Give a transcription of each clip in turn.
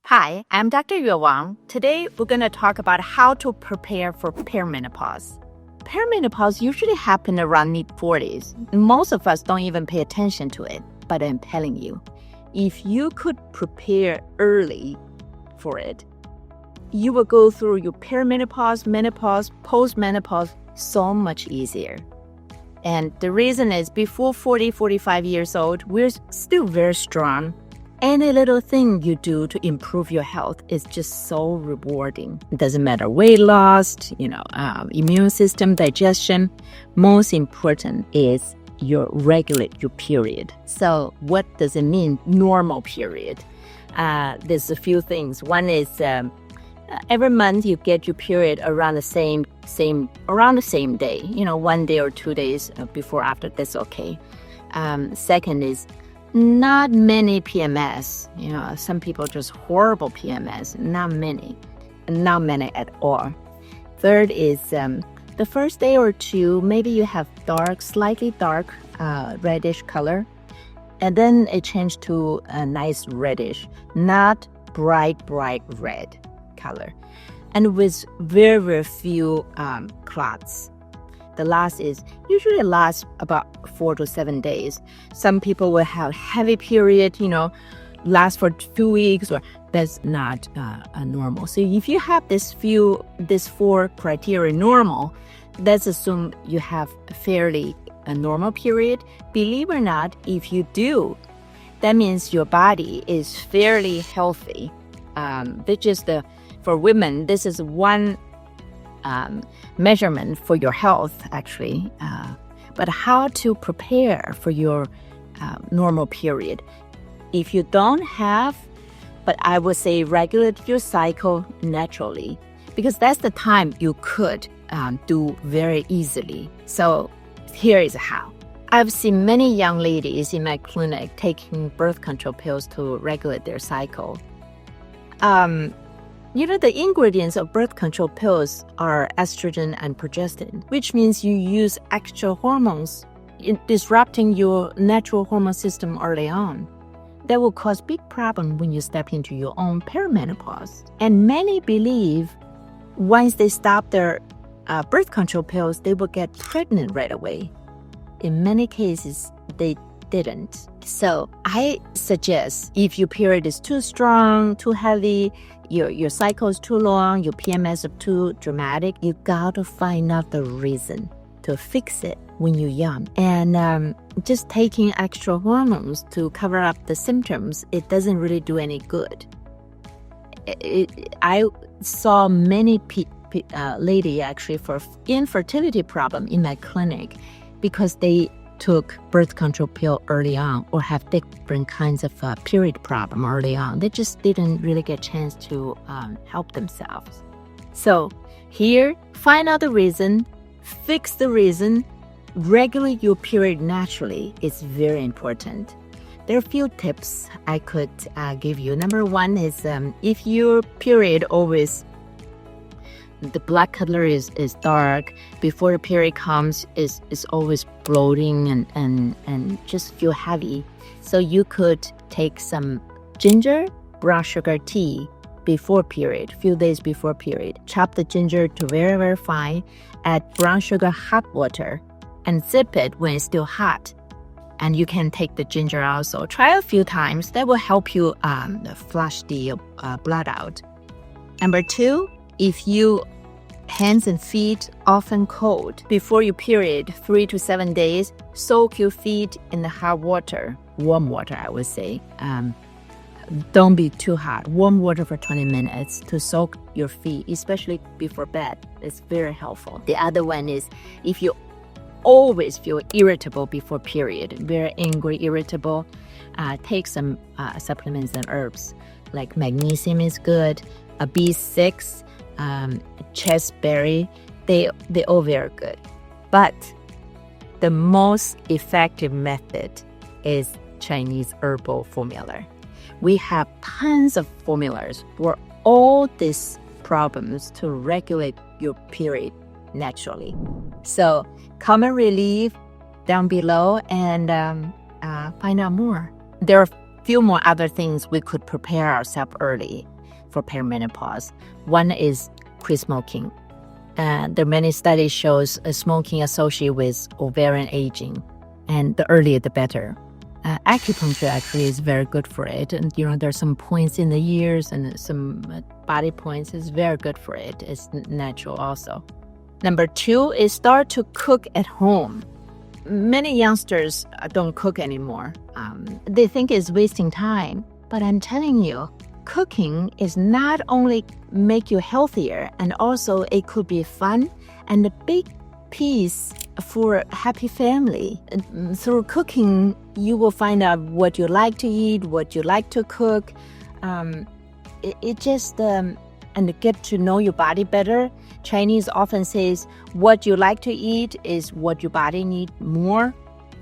Hi, I'm Dr. Yue Wang. Today, we're going to talk about how to prepare for perimenopause. Perimenopause usually happens around mid-40s. Most of us don't even pay attention to it, but I'm telling you, if you could prepare early for it, you will go through your perimenopause, menopause, post-menopause so much easier. And the reason is before 40, 45 years old, we're still very strong. Any little thing you do to improve your health is just so rewarding. It doesn't matter weight loss, immune system, digestion. Most important is regulate your period. So what does it mean, normal period? There's a few things. One is every month you get your period around the same day. 1 day or 2 days before, after, that's okay. Second is not many PMS. Some people just horrible PMS. Not many at all. Third is the first day or two, maybe you have slightly dark reddish color, and then it changed to a nice reddish, not bright red color, and with very, very few clots. The last is usually lasts about 4 to 7 days. Some people will have heavy period, last for 2 weeks, or that's not normal. So if you have this 4 criteria normal, let's assume you have fairly a normal period. Believe it or not, if you do, that means your body is fairly healthy. For women, this is one measurement for your health, actually. But how to prepare for your normal period? If you don't have, but I would say regulate your cycle naturally, because that's the time you could do very easily. So here is how. I've seen many young ladies in my clinic taking birth control pills to regulate their cycle. The ingredients of birth control pills are estrogen and progestin, which means you use extra hormones disrupting your natural hormone system early on. That will cause big problem when you step into your own perimenopause. And many believe once they stop their birth control pills, they will get pregnant right away. In many cases, they didn't. So I suggest if your period is too strong, too heavy, your cycle is too long, your PMS is too dramatic, you gotta find out the reason to fix it when you're young. And just taking extra hormones to cover up the symptoms, it doesn't really do any good. I saw many lady actually for infertility problem in my clinic because they took birth control pill early on or have different kinds of period problem early on. They just didn't really get a chance to help themselves. So here, find out the reason, fix the reason, regulate your period naturally is very important. There are a few tips I could give you. Number one is if your period always the black color is dark before the period comes, is always bloating and just feel heavy. So you could take some ginger, brown sugar tea before period, few days before period. Chop the ginger to very, very fine, add brown sugar hot water, and sip it when it's still hot. And you can take the ginger also. Try a few times. That will help you flush the blood out. Number two, if you hands and feet often cold before your period, 3 to 7 days, soak your feet in the hot water, warm water, I would say. Don't be too hot. Warm water for 20 minutes to soak your feet, especially before bed. It's very helpful. The other one is if you always feel irritable before period, very angry, irritable, take some supplements and herbs. Like magnesium is good, a B6, chestberry, they all very good. But the most effective method is Chinese herbal formula. We have tons of formulas for all these problems to regulate your period naturally. So comment relief down below and find out more. There are a few more other things we could prepare ourselves early. for perimenopause. One is quit smoking. There are many studies shows smoking associated with ovarian aging, and the earlier the better. Acupuncture actually is very good for it, and there's some points in the ears and some body points is very good for it. It's natural also. Number 2 is start to cook at home. Many youngsters don't cook anymore. They think it's wasting time, but I'm telling you, cooking is not only make you healthier, and also it could be fun and a big piece for a happy family. Through cooking, you will find out what you like to eat, what you like to cook. And get to know your body better. Chinese often says what you like to eat is what your body needs more,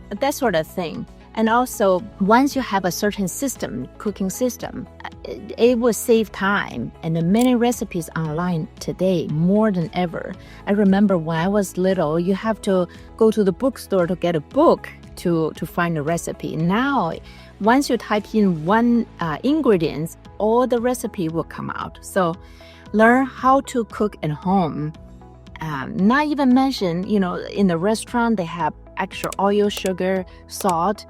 that sort of thing. And also, once you have a certain system, cooking system, it will save time. And many recipes online today, more than ever. I remember when I was little, you have to go to the bookstore to get a book to find a recipe. Now, once you type in one ingredients, all the recipe will come out. So learn how to cook at home. Not even mention, in the restaurant, they have extra oil, sugar, salt.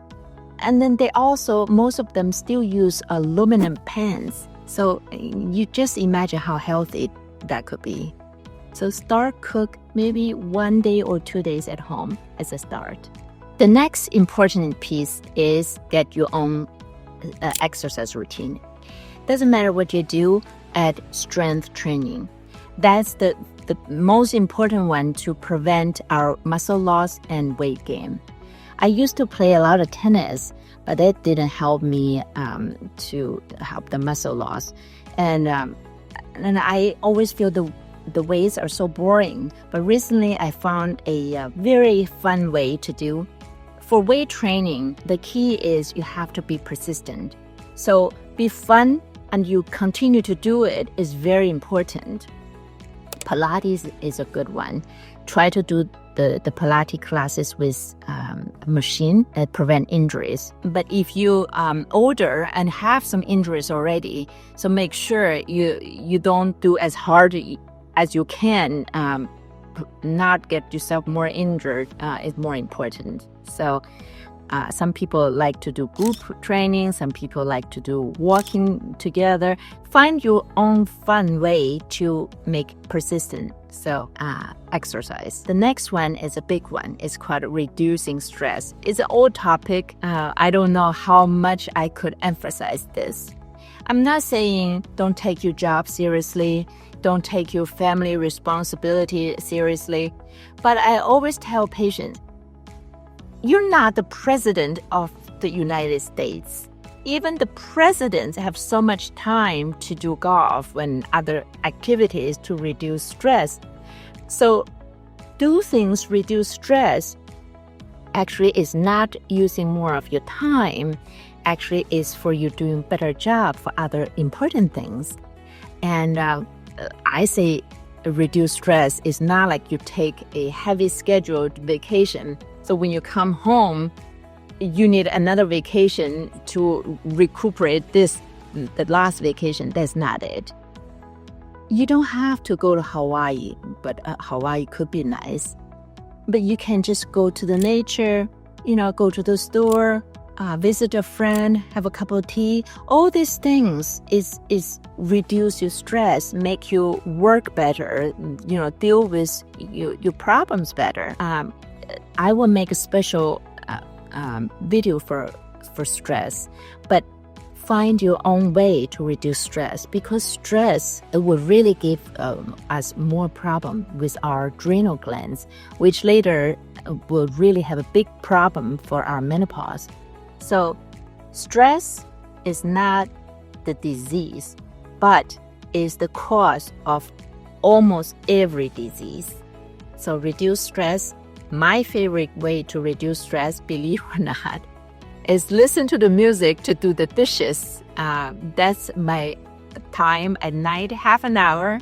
And then they also, most of them still use aluminum pans. So you just imagine how healthy that could be. So start cook maybe 1 day or 2 days at home as a start. The next important piece is get your own exercise routine. Doesn't matter what you do, add strength training. That's the most important one to prevent our muscle loss and weight gain. I used to play a lot of tennis, but that didn't help me to help the muscle loss. And I always feel the weights are so boring. But recently I found a very fun way to do. For weight training, the key is you have to be persistent. So be fun and you continue to do it is very important. Pilates is a good one. Try to do the Pilates classes with a machine that prevent injuries. But if you older and have some injuries already, so make sure you don't do as hard as you can. Not get yourself more injured is more important. So some people like to do group training. Some people like to do walking together. Find your own fun way to make persistent. So exercise. The next one is a big one. It's called reducing stress. It's an old topic. I don't know how much I could emphasize this. I'm not saying don't take your job seriously. Don't take your family responsibility seriously. But I always tell patients, you're not the president of the United States. Even the presidents have so much time to do golf and other activities to reduce stress. So do things reduce stress. Actually, is not using more of your time. Actually, is for you doing better job for other important things. And I say reduce stress is not like you take a heavy scheduled vacation. So when you come home, you need another vacation to recuperate the last vacation. That's not it. You don't have to go to Hawaii, but Hawaii could be nice. But you can just go to the nature, go to the store, visit a friend, have a cup of tea. All these things is reduce your stress, make you work better, deal with your problems better. I will make a special video for stress, but find your own way to reduce stress, because stress will really give us more problem with our adrenal glands, which later will really have a big problem for our menopause. So stress is not the disease, but is the cause of almost every disease. So reduce stress. My favorite way to reduce stress, believe it or not, is listen to the music to do the dishes. That's my time at night, half an hour.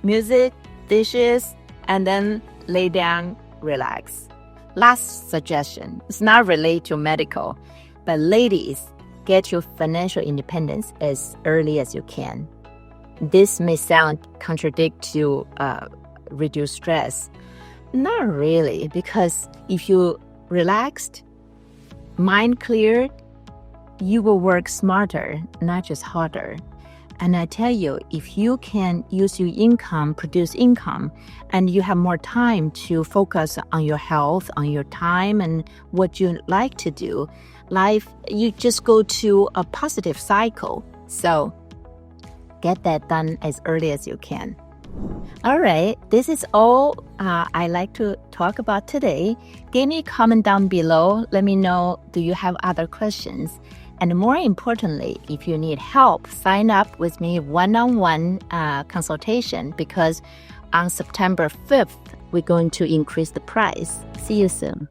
Music, dishes, and then lay down, relax. Last suggestion, it's not related to medical, but ladies, get your financial independence as early as you can. This may sound contradict to reduce stress. Not really, because if you relaxed, mind cleared, you will work smarter, not just harder. And I tell you, if you can use your income, produce income, and you have more time to focus on your health, on your time, and what you like to do, life, you just go to a positive cycle. So get that done as early as you can. All right, this is all I like to talk about today. Give me a comment down below. Let me know, do you have other questions? And more importantly, if you need help, sign up with me one-on-one consultation, because on September 5th, we're going to increase the price. See you soon.